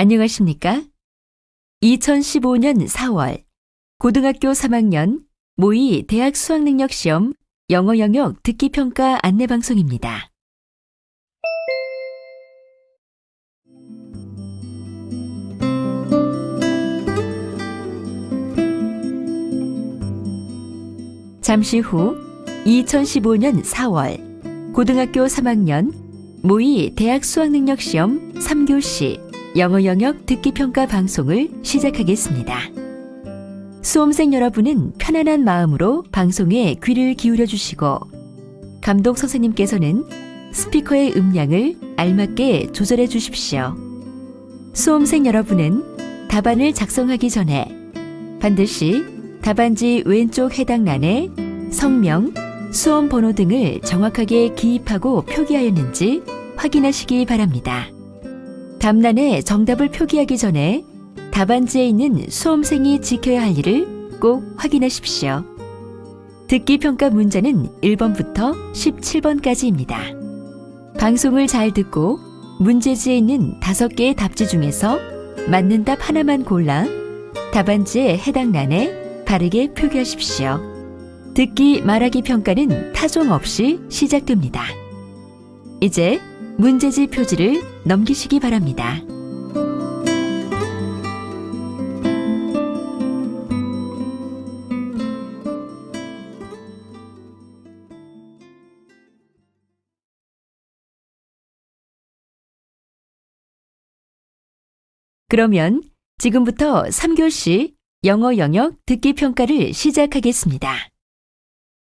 안녕하십니까? 2015년 4월 고등학교 3학년 모2 대학 수학능력시험 영어 영역 듣기평가 안내방송입니다. 잠시 후 2015년 4월 고등학교 3학년 모2 대학 수학능력시험 3교시 영어 영역 듣기평가 방송을 시작하겠습니다. 수험생 여러분은 편안한 마음으로 방송에 귀를 기울여 주시고 감독 선생님께서는 스피커의 음량을 알맞게 조절해 주십시오. 수험생 여러분은 답안을 작성하기 전에 반드시 답안지 왼쪽 해당란에 성명, 수험 번호 등을 정확하게 기입하고 표기하였는지 확인하시기 바랍니다. 답란에 정답을 표기하기 전에 답안지에 있는 수험생이 지켜야 할 일을 꼭 확인하십시오. 듣기평가 문제는 1번부터 17번까지입니다. 방송을 잘 듣고 문제지에 있는 5개의 답지 중에서 맞는 답 하나만 골라 답안지에 해당 란에 바르게 표기하십시오. 듣기 말하기 평가는 타종 없이 시작됩니다. 이제 문제지 표지를 넘기시기 바랍니다. 그러면 지금부터 3교시 영어 영역 듣기평가를 시작하겠습니다.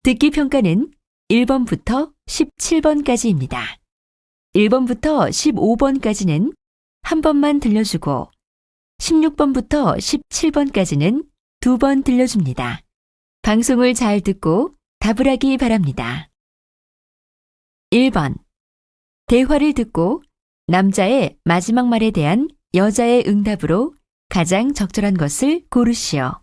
듣기평가는 1번부터 17번까지입니다. 1번부터 15번까지는 한 번만 들려주고 16번부터 17번까지는 2번 들려줍니다. 방송을 잘 듣고 답을 하기 바랍니다. 1번. 대화를 듣고 남자의 마지막 말에 대한 여자의 응답으로 가장 적절한 것을 고르시오.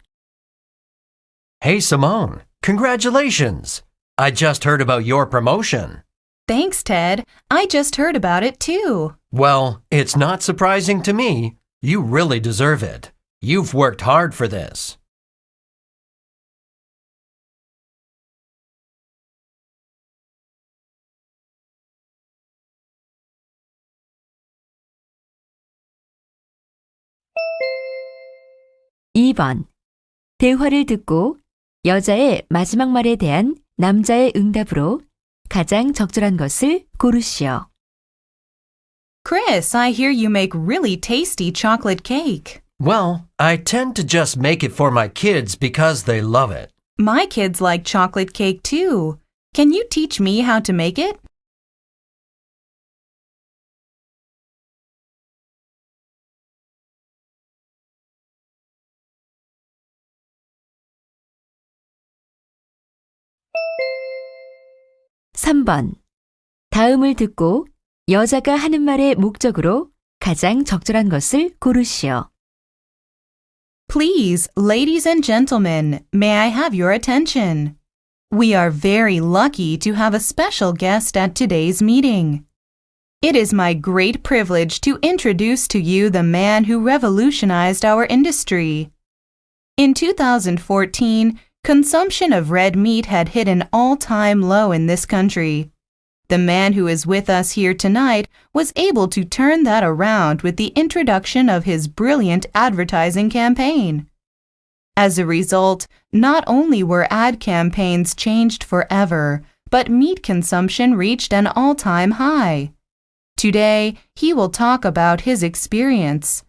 Hey Simone, congratulations! I just heard about your promotion. Thanks, Ted. I just heard about it too. Well, it's not surprising to me. You really deserve it. You've worked hard for this. (2번) 대화를 듣고 여자의 마지막 말에 대한 남자의 응답으로 가장 적절한 것을 고르시오. Chris, I hear you make really tasty chocolate cake. Well, I tend to just make it for my kids because they love it. My kids like chocolate cake too. Can you teach me how to make it? (3번) 다음을 듣고 여자가 하는 말의 목적으로 가장 적절한 것을 고르시오. Please, ladies and gentlemen, may I have your attention? We are very lucky to have a special guest at today's meeting. It is my great privilege to introduce to you the man who revolutionized our industry. In 2014, consumption of red meat had hit an all-time low in this country. The man who is with us here tonight was able to turn that around with the introduction of his brilliant advertising campaign. As a result, not only were ad campaigns changed forever, but meat consumption reached an all-time high. Today, he will talk about his experience.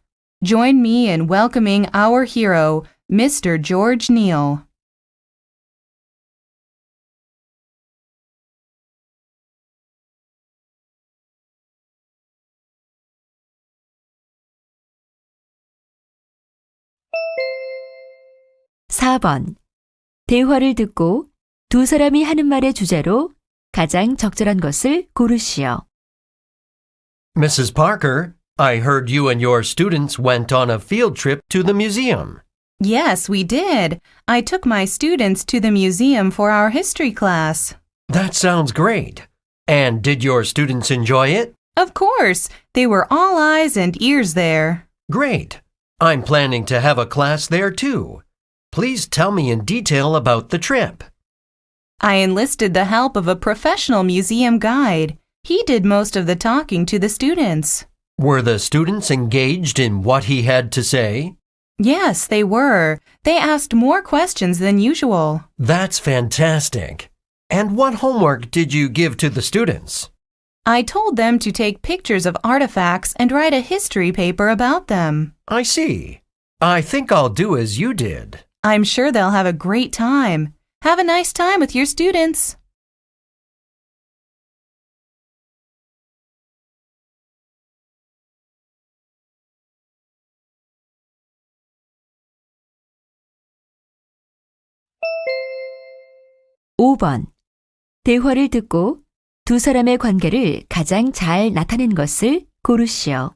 Join me in welcoming our hero, Mr. George Neal. (4번) 대화를 듣고 두 사람이 하는 말의 주제로 가장 적절한 것을 고르시오. Mrs. Parker, I heard you and your students went on a field trip to the museum. Yes, we did. I took my students to the museum for our history class. That sounds great. And did your students enjoy it? Of course, they were all eyes and ears there. Great. I'm planning to have a class there too. Please tell me in detail about the trip. I enlisted the help of a professional museum guide. He did most of the talking to the students. Were the students engaged in what he had to say? Yes, they were. They asked more questions than usual. That's fantastic. And what homework did you give to the students? I told them to take pictures of artifacts and write a history paper about them. I see. I think I'll do as you did. I'm sure they'll have a great time. Have a nice time with your students. (5번) 대화를 듣고 두 사람의 관계를 가장 잘 나타낸 것을 고르시오.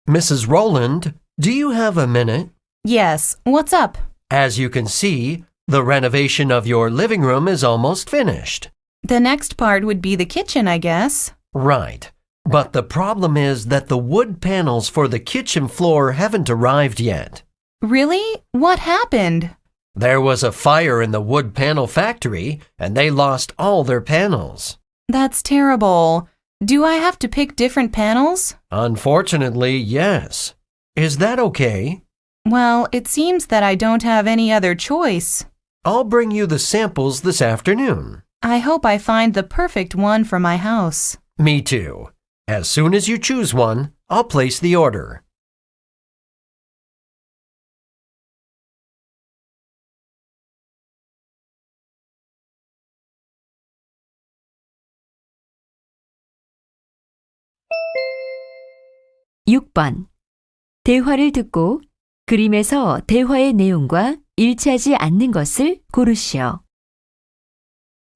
Mrs. Rowland, do you have a minute? Yes, what's up? As you can see, the renovation of your living room is almost finished. The next part would be the kitchen, I guess. Right. But the problem is that the wood panels for the kitchen floor haven't arrived yet. Really? What happened? There was a fire in the wood panel factory, and they lost all their panels. That's terrible. Do I have to pick different panels? Unfortunately, yes. Is that okay? Well, it seems that I don't have any other choice. I'll bring you the samples this afternoon. I hope I find the perfect one for my house. Me too. As soon as you choose one, I'll place the order. (6번) 대화를 듣고 그림에서 대화의 내용과 일치하지 않는 것을 고르시오.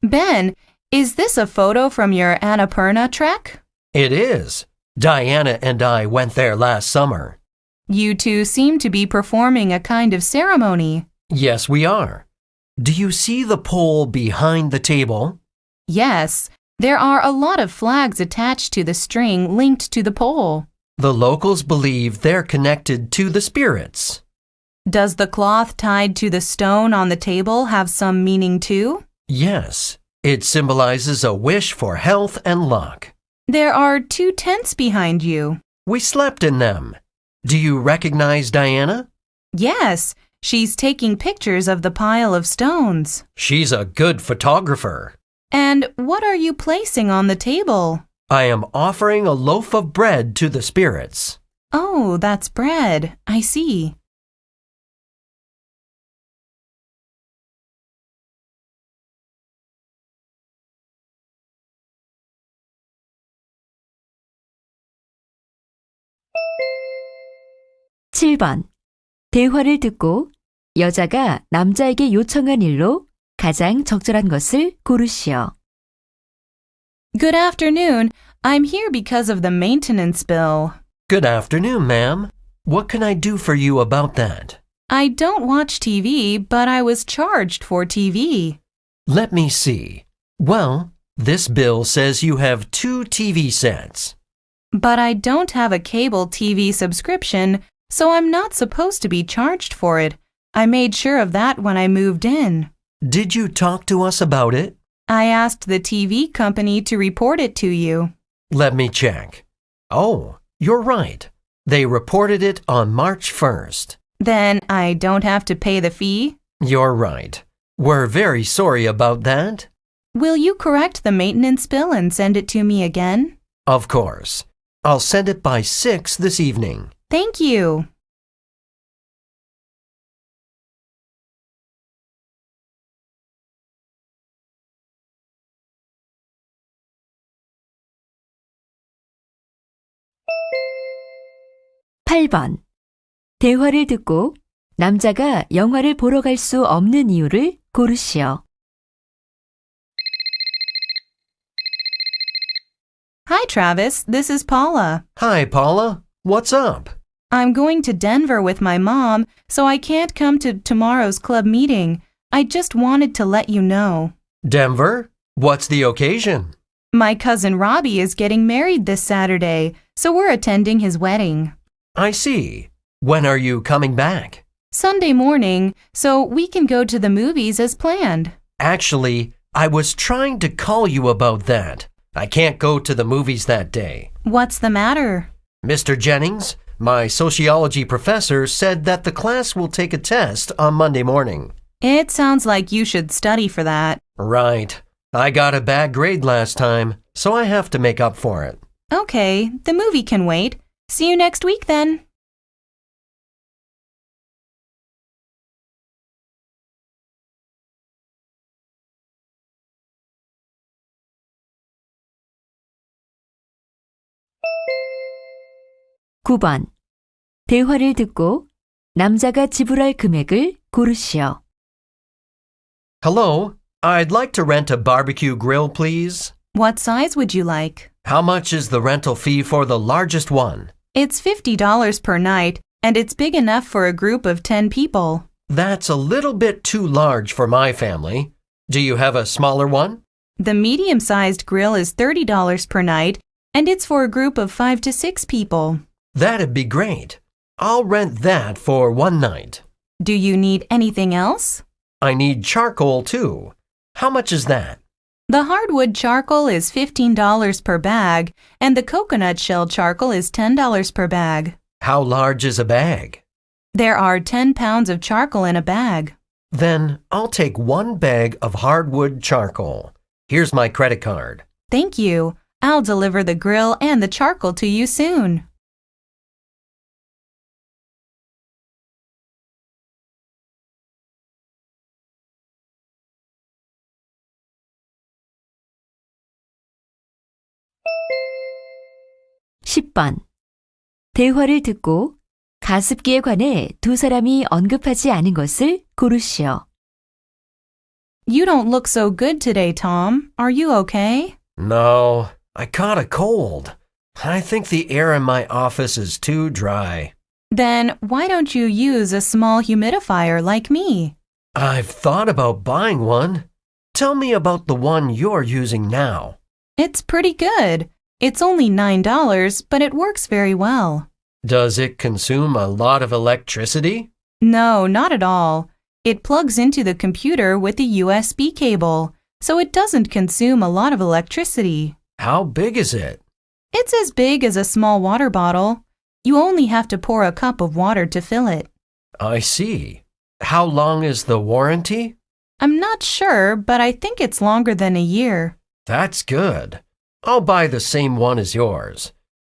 Ben, is this a photo from your Annapurna trek? It is. Diana and I went there last summer. You two seem to be performing a kind of ceremony. Yes, we are. Do you see the pole behind the table? Yes, there are a lot of flags attached to the string linked to the pole. The locals believe they're connected to the spirits. Does the cloth tied to the stone on the table have some meaning too? Yes, it symbolizes a wish for health and luck. There are 2 tents behind you. We slept in them. Do you recognize Diana? Yes, she's taking pictures of the pile of stones. She's a good photographer. And what are you placing on the table? I am offering a loaf of bread to the spirits. Oh, that's bread. I see. (7번) 대화를 듣고 여자가 남자에게 요청한 일로 가장 적절한 것을 고르시오. Good afternoon. I'm here because of the maintenance bill. Good afternoon, ma'am. What can I do for you about that? I don't watch TV, but I was charged for TV. Let me see. Well, this bill says you have 2 TV sets. But I don't have a cable TV subscription, so I'm not supposed to be charged for it. I made sure of that when I moved in. Did you talk to us about it? I asked the TV company to report it to you. Let me check. Oh, you're right. They reported it on March 1st. Then I don't have to pay the fee? You're right. We're very sorry about that. Will you correct the maintenance bill and send it to me again? Of course. I'll send it by 6 this evening. Thank you. (8번) 대화를 듣고 남자가 영화를 보러 갈 수 없는 이유를 고르시오. Hi, Travis. This is Paula. Hi, Paula. What's up? I'm going to Denver with my mom, so I can't come to tomorrow's club meeting. I just wanted to let you know. Denver? What's the occasion? My cousin Robbie is getting married this Saturday, so we're attending his wedding. I see. When are you coming back? Sunday morning, so we can go to the movies as planned. Actually, I was trying to call you about that. I can't go to the movies that day. What's the matter? Mr. Jennings, my sociology professor said that the class will take a test on Monday morning. It sounds like you should study for that. Right. I got a bad grade last time, so I have to make up for it. Okay, the movie can wait. See you next week then. 9번. 대화를 듣고 남자가 지불할 금액을 고르시오. Hello, I'd like to rent a barbecue grill, please. What size would you like? How much is the rental fee for the largest one? It's $50 per night, and it's big enough for a group of 10 people. That's a little bit too large for my family. Do you have a smaller one? The medium-sized grill is $30 per night, and it's for a group of 5 to 6 people. That'd be great. I'll rent that for one night. Do you need anything else? I need charcoal too. How much is that? The hardwood charcoal is $15 per bag, and the coconut shell charcoal is $10 per bag. How large is a bag? There are 10 pounds of charcoal in a bag. Then I'll take one bag of hardwood charcoal. Here's my credit card. Thank you. I'll deliver the grill and the charcoal to you soon. 10번. 대화를 듣고 가습기에 관해 두 사람이 언급하지 않은 것을 고르시오. You don't look so good today, Tom. Are you okay? No, I caught a cold. I think the air in my office is too dry. Then why don't you use a small humidifier like me? I've thought about buying one. Tell me about the one you're using now. It's pretty good. It's only $9, but it works very well. Does it consume a lot of electricity? No, not at all. It plugs into the computer with a USB cable, so it doesn't consume a lot of electricity. How big is it? It's as big as a small water bottle. You only have to pour a cup of water to fill it. I see. How long is the warranty? I'm not sure, but I think it's longer than a year. That's good. I'll buy the same one as yours.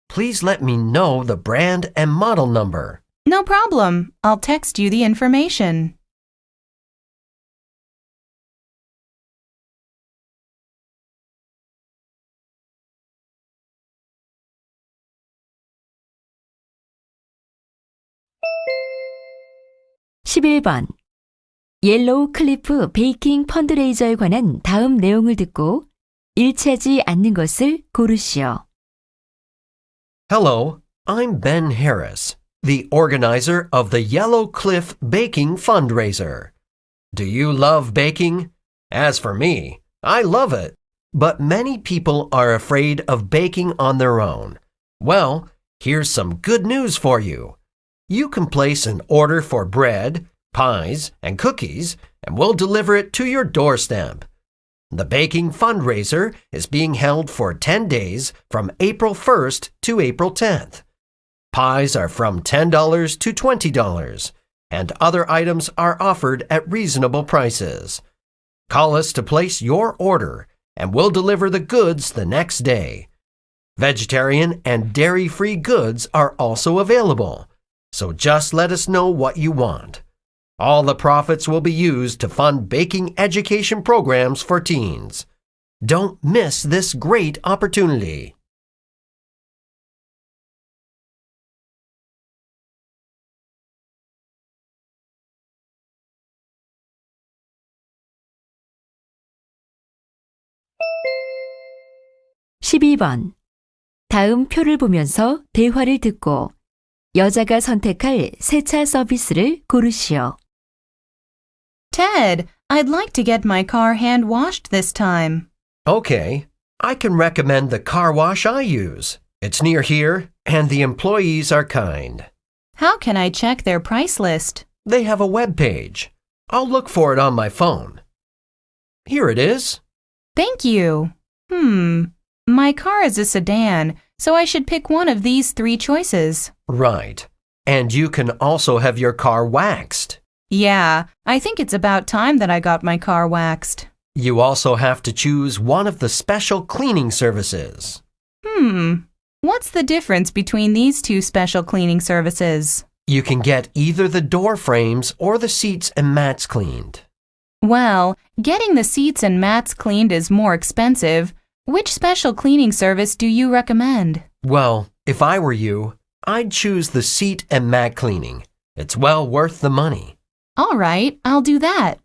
Please let me know the brand and model number. No problem. I'll text you the information. 11번. 옐로우 클리프 베이킹 펀드레이저에 관한 다음 내용을 듣고 일치하지 않는 것을 고르시오. Hello, I'm Ben Harris, the organizer of the Yellow Cliff Baking Fundraiser. Do you love baking? As for me, I love it. But many people are afraid of baking on their own. Well, here's some good news for you. You can place an order for bread, pies, and cookies, and we'll deliver it to your doorstep. The baking fundraiser is being held for 10 days from April 1st to April 10th. Pies are from $10 to $20, and other items are offered at reasonable prices. Call us to place your order, and we'll deliver the goods the next day. Vegetarian and dairy-free goods are also available, so just let us know what you want. All the profits will be used to fund baking education programs for teens. Don't miss this great opportunity. (12번) 다음 표를 보면서 대화를 듣고 여자가 선택할 세차 서비스를 고르시오. Ted, I'd like to get my car hand washed this time. Okay, I can recommend the car wash I use. It's near here, and the employees are kind. How can I check their price list? They have a web page. I'll look for it on my phone. Here it is. Thank you. My car is a sedan, so I should pick one of these three choices. Right. And you can also have your car waxed. Yeah, I think it's about time that I got my car waxed. You also have to choose one of the special cleaning services. What's the difference between these two special cleaning services? You can get either the door frames or the seats and mats cleaned. Well, getting the seats and mats cleaned is more expensive. Which special cleaning service do you recommend? Well, if I were you, I'd choose the seat and mat cleaning. It's well worth the money. All right, I'll do that.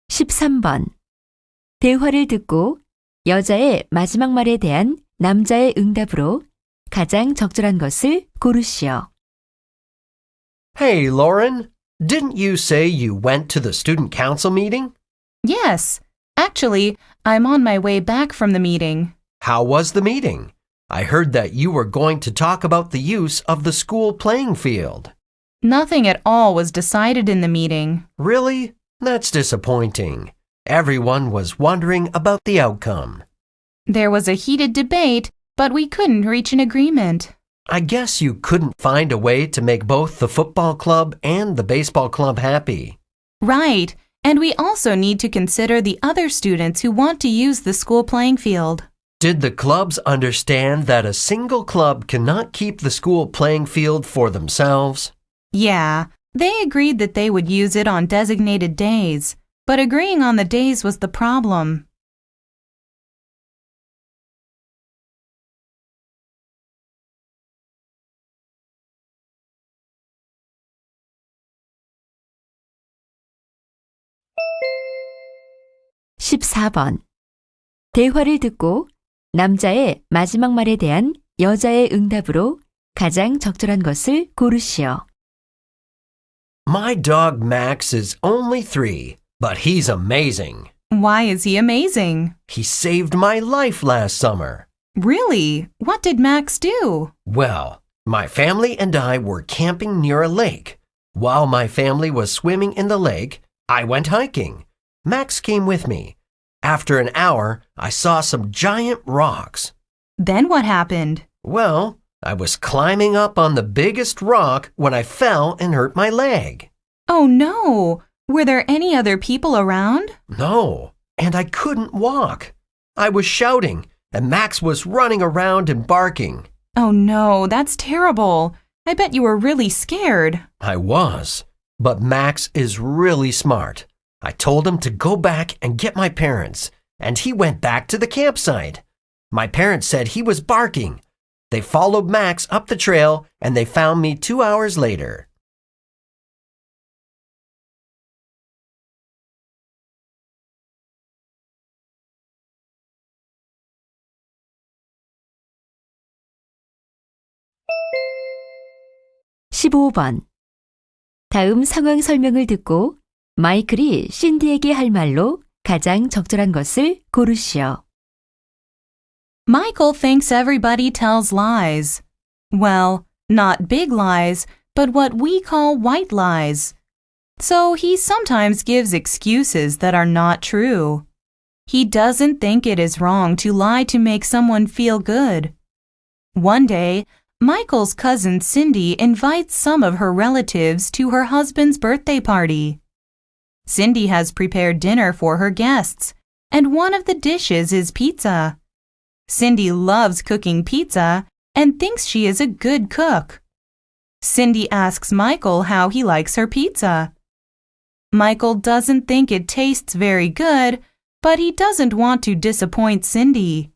(13번) 대화를 듣고 여자의 마지막 말에 대한 남자의 응답으로 가장 적절한 것을 고르시오. Hey, Lauren, didn't you say you went to the student council meeting? Yes, actually, I'm on my way back from the meeting. How was the meeting? I heard that you were going to talk about the use of the school playing field. Nothing at all was decided in the meeting. Really? That's disappointing. Everyone was wondering about the outcome. There was a heated debate, but we couldn't reach an agreement. I guess you couldn't find a way to make both the football club and the baseball club happy. Right, and we also need to consider the other students who want to use the school playing field. Did the clubs understand that a single club cannot keep the school playing field for themselves? Yeah, they agreed that they would use it on designated days, but agreeing on the days was the problem. (14번) 대화를 듣고 남자의 마지막 말에 대한 여자의 응답으로 가장 적절한 것을 고르시오. My dog Max is only 3, but he's amazing. Why is he amazing? He saved my life last summer. Really? What did Max do? Well, my family and I were camping near a lake. While my family was swimming in the lake, I went hiking. Max came with me. After an hour, I saw some giant rocks. Then what happened? Well, I was climbing up on the biggest rock when I fell and hurt my leg. Oh no! Were there any other people around? No, and I couldn't walk. I was shouting, and Max was running around and barking. Oh no, that's terrible. I bet you were really scared. I was, but Max is really smart. I told him to go back and get my parents, and he went back to the campsite. My parents said he was barking. They followed Max up the trail, and they found me 2 hours later. (15번) 다음 상황 설명을 듣고 마이클이 신디에게 할 말로 가장 적절한 것을 고르시오. Michael thinks everybody tells lies. Well, not big lies, but what we call white lies. So he sometimes gives excuses that are not true. He doesn't think it is wrong to lie to make someone feel good. One day, Michael's cousin Cindy invites some of her relatives to her husband's birthday party. Cindy has prepared dinner for her guests, and one of the dishes is pizza. Cindy loves cooking pizza and thinks she is a good cook. Cindy asks Michael how he likes her pizza. Michael doesn't think it tastes very good, but he doesn't want to disappoint Cindy.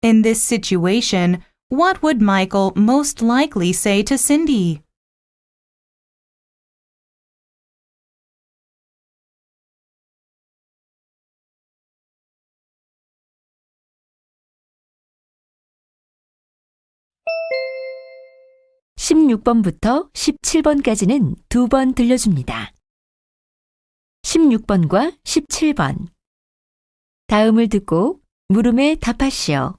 In this situation, what would Michael most likely say to Cindy? 16번부터 17번까지는 2번 들려줍니다. 16번과 17번. 다음을 듣고 물음에 답하시오.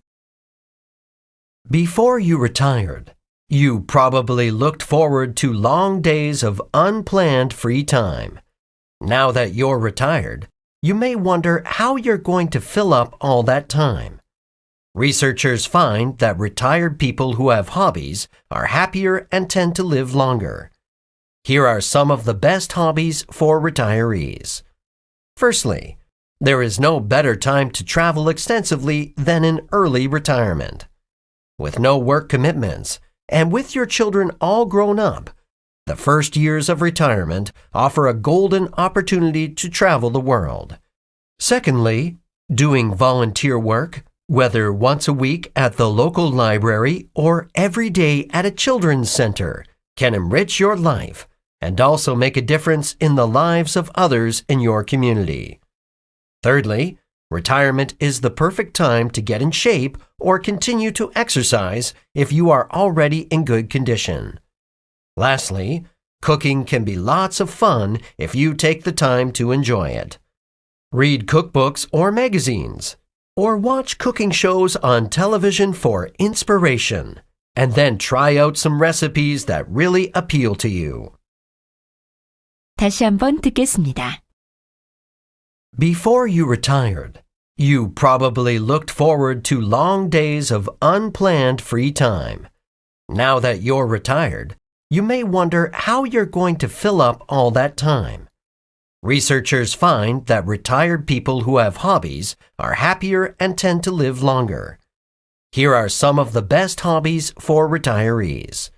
Before you retired, you probably looked forward to long days of unplanned free time. Now that you're retired, you may wonder how you're going to fill up all that time. Researchers find that retired people who have hobbies are happier and tend to live longer. Here are some of the best hobbies for retirees. Firstly, there is no better time to travel extensively than in early retirement. With no work commitments, and with your children all grown up, the first years of retirement offer a golden opportunity to travel the world. Secondly, doing volunteer work, whether once a week at the local library or every day at a children's center, can enrich your life and also make a difference in the lives of others in your community. Thirdly, retirement is the perfect time to get in shape or continue to exercise if you are already in good condition. Lastly, cooking can be lots of fun if you take the time to enjoy it. Read cookbooks or magazines, or watch cooking shows on television for inspiration, and then try out some recipes that really appeal to you. 다시 한번 듣겠습니다. Before you retired, you probably looked forward to long days of unplanned free time. Now that you're retired, you may wonder how you're going to fill up all that time. Researchers find that retired people who have hobbies are happier and tend to live longer. Here are some of the best hobbies for retirees.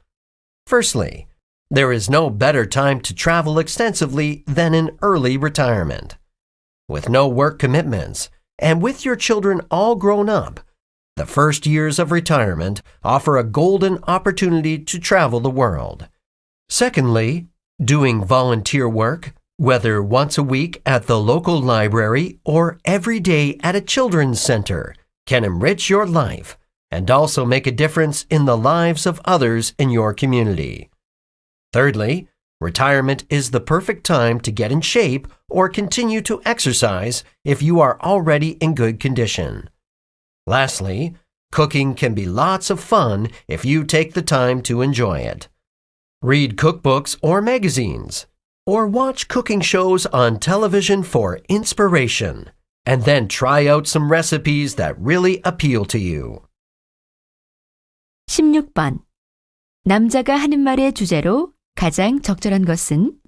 Firstly, there is no better time to travel extensively than in early retirement. With no work commitments, and with your children all grown up, the first years of retirement offer a golden opportunity to travel the world. Secondly, doing volunteer work, whether once a week at the local library or every day at a children's center, can enrich your life and also make a difference in the lives of others in your community. Thirdly, retirement is the perfect time to get in shape or continue to exercise if you are already in good condition. Lastly, cooking can be lots of fun if you take the time to enjoy it. Read cookbooks or magazines, or watch cooking shows on television for inspiration, and then try out some recipes that really appeal to you. 16번. 남자가 하는 말의 주제로 가장 적절한 것은?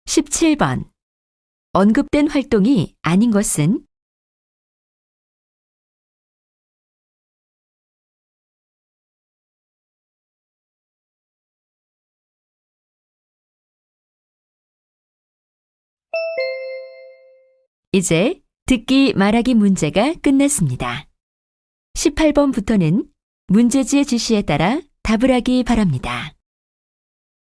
(17번) 언급된 활동이 아닌 것은? 이제 듣기 말하기 문제가 끝났습니다. 18번부터는 문제지의 지시에 따라 답을 하기 바랍니다.